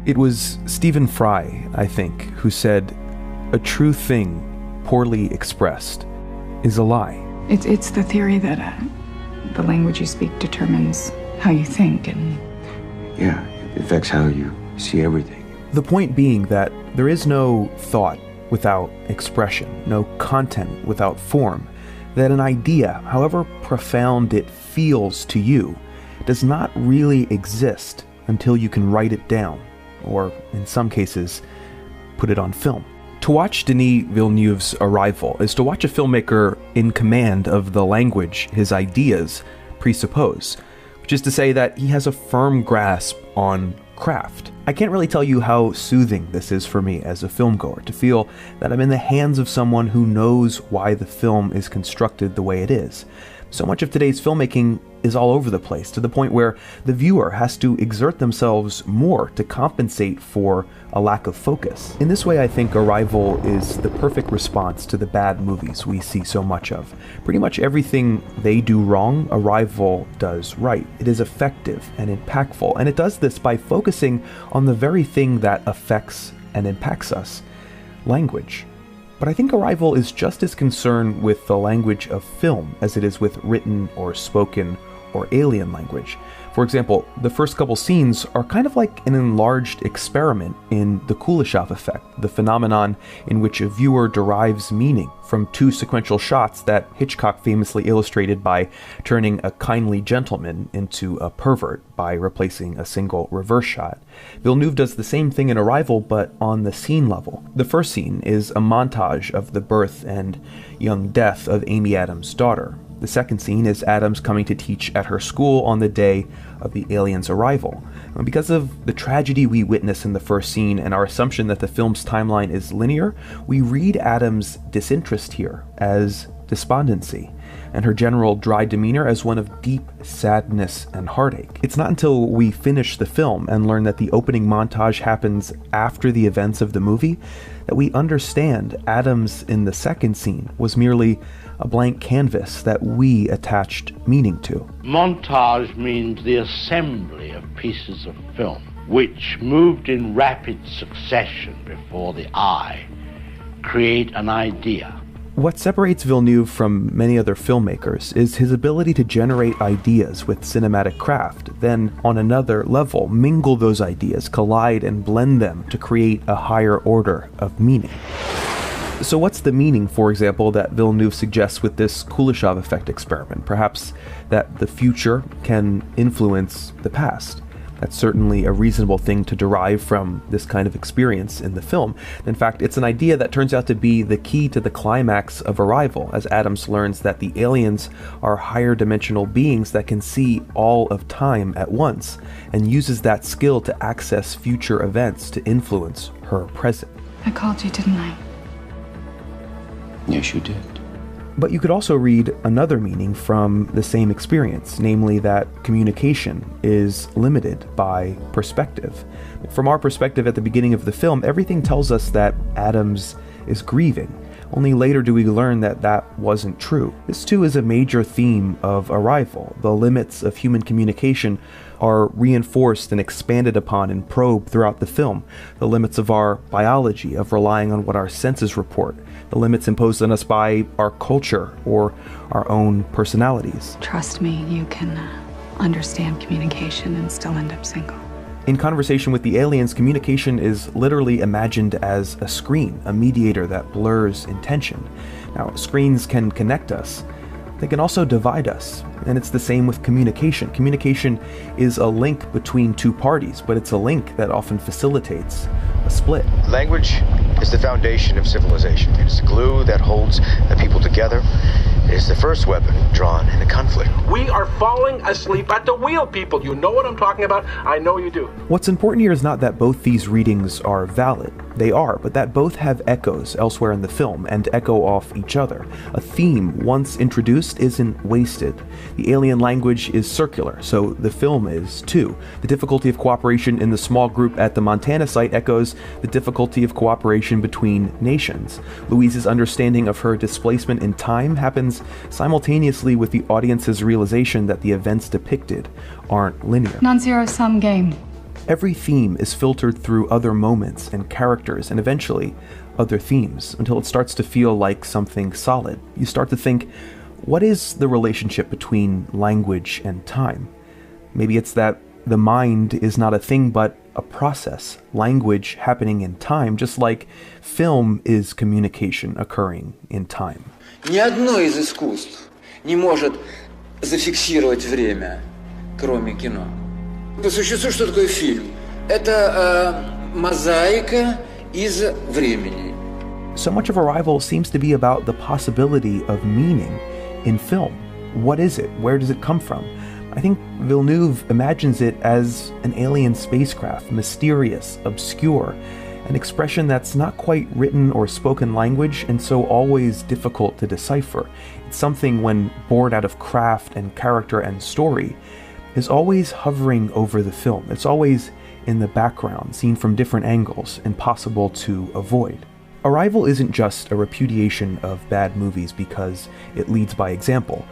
It was Stephen Fry, I think, who said, "A true thing, poorly expressed, is a lie." It's the theory that the language you speak determines how you think, and... Yeah, it affects how you see everything. The point being that there is no thought without expression, no content without form, that an idea, however profound it feels to you, does not really exist until you can write it down, or in some cases, put it on film. To watch Denis Villeneuve's Arrival is to watch a filmmaker in command of the language his ideas presuppose, which is to say that he has a firm grasp on craft. I can't really tell you how soothing this is for me as a filmgoer, to feel that I'm in the hands of someone who knows why the film is constructed the way it is. So much of today's filmmaking is all over the place, to the point where the viewer has to exert themselves more to compensate for a lack of focus. In this way, I think Arrival is the perfect response to the bad movies we see so much of. Pretty much everything they do wrong, Arrival does right. It is effective and impactful, and it does this by focusing on the very thing that affects and impacts us: language. But I think Arrival is just as concerned with the language of film as it is with written or spoken or alien language. For example, the first couple scenes are kind of like an enlarged experiment in the Kuleshov effect, the phenomenon in which a viewer derives meaning from two sequential shots that Hitchcock famously illustrated by turning a kindly gentleman into a pervert by replacing a single reverse shot. Villeneuve does the same thing in Arrival, but on the scene level. The first scene is a montage of the birth and young death of Amy Adams' daughter. The second scene is Adams coming to teach at her school on the day of the aliens' arrival. And because of the tragedy we witness in the first scene and our assumption that the film's timeline is linear, we read Adams' disinterest here as despondency, and her general dry demeanor as one of deep sadness and heartache. It's not until we finish the film and learn that the opening montage happens after the events of the movie that we understand Adams in the second scene was merely a blank canvas that we attached meaning to. Montage means the assembly of pieces of film, which, moved in rapid succession before the eye, create an idea. What separates Villeneuve from many other filmmakers is his ability to generate ideas with cinematic craft, then on another level mingle those ideas, collide and blend them to create a higher order of meaning. So what's the meaning, for example, that Villeneuve suggests with this Kuleshov effect experiment? Perhaps that the future can influence the past. That's certainly a reasonable thing to derive from this kind of experience in the film. In fact, it's an idea that turns out to be the key to the climax of Arrival, as Adams learns that the aliens are higher dimensional beings that can see all of time at once, and uses that skill to access future events to influence her present. I called you, didn't I? Yes, you did. But you could also read another meaning from the same experience, namely that communication is limited by perspective. From our perspective at the beginning of the film, everything tells us that Adams is grieving. Only later do we learn that that wasn't true. This too is a major theme of Arrival. The limits of human communication are reinforced and expanded upon and probed throughout the film. The limits of our biology, of relying on what our senses report. The limits imposed on us by our culture or our own personalities. Trust me, you can understand communication and still end up single. In Conversation with the Aliens, communication is literally imagined as a screen, a mediator that blurs intention. Now, screens can connect us. They can also divide us, and it's the same with communication. Communication is a link between two parties, but it's a link that often facilitates a split. Language is the foundation of civilization. It is the glue that holds the people together. It is the first weapon drawn in a conflict. We are falling asleep at the wheel, people. You know what I'm talking about? I know you do. What's important here is not that both these readings are valid. They are, but that both have echoes elsewhere in the film and echo off each other. A theme, once introduced, isn't wasted. The alien language is circular, so the film is too. The difficulty of cooperation in the small group at the Montana site echoes the difficulty of cooperation between nations. Louise's understanding of her displacement in time happens simultaneously with the audience's realization that the events depicted aren't linear. Non-zero sum game. Every theme is filtered through other moments and characters and eventually other themes until it starts to feel like something solid. You start to think, what is the relationship between language and time? Maybe it's that the mind is not a thing but a process, language happening in time, just like film is communication occurring in time. Ни одно из искусств не может зафиксировать время, кроме кино. По существу, что такое фильм? Это мозаика из времени. So much of Arrival seems to be about the possibility of meaning in film. What is it? Where does it come from? I think Villeneuve imagines it as an alien spacecraft, mysterious, obscure, an expression that's not quite written or spoken language and so always difficult to decipher. It's something, when bored out of craft and character and story, is always hovering over the film. It's always in the background, seen from different angles, impossible to avoid. Arrival isn't just a repudiation of bad movies because it leads by example.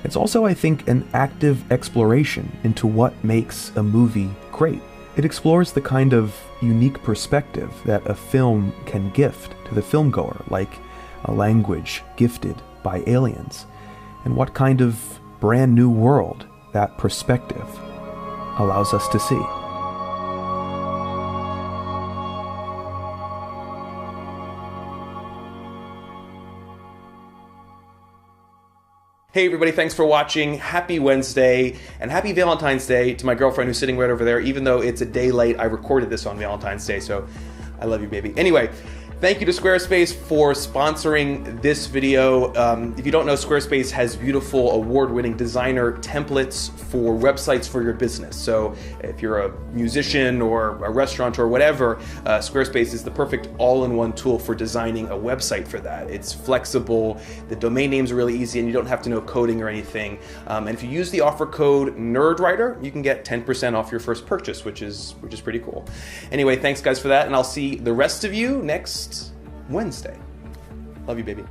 It's also, I think, an active exploration into what makes a movie great. It explores the kind of unique perspective that a film can gift to the filmgoer, like a language gifted by aliens, and what kind of brand new world that perspective allows us to see. Hey everybody, thanks for watching. Happy Wednesday and happy Valentine's Day to my girlfriend who's sitting right over there. Even though it's a day late, I recorded this on Valentine's Day, so I love you, baby. Anyway, thank you to Squarespace for sponsoring this video. If you don't know, Squarespace has beautiful award-winning designer templates for websites for your business. So if you're a musician or a restaurant or whatever, Squarespace is the perfect all-in-one tool for designing a website for that. It's flexible, the domain names are really easy, and you don't have to know coding or anything. And if you use the offer code NERDWRITER, you can get 10% off your first purchase, which is pretty cool. Anyway, thanks guys for that, and I'll see the rest of you next Wednesday. Love you, baby.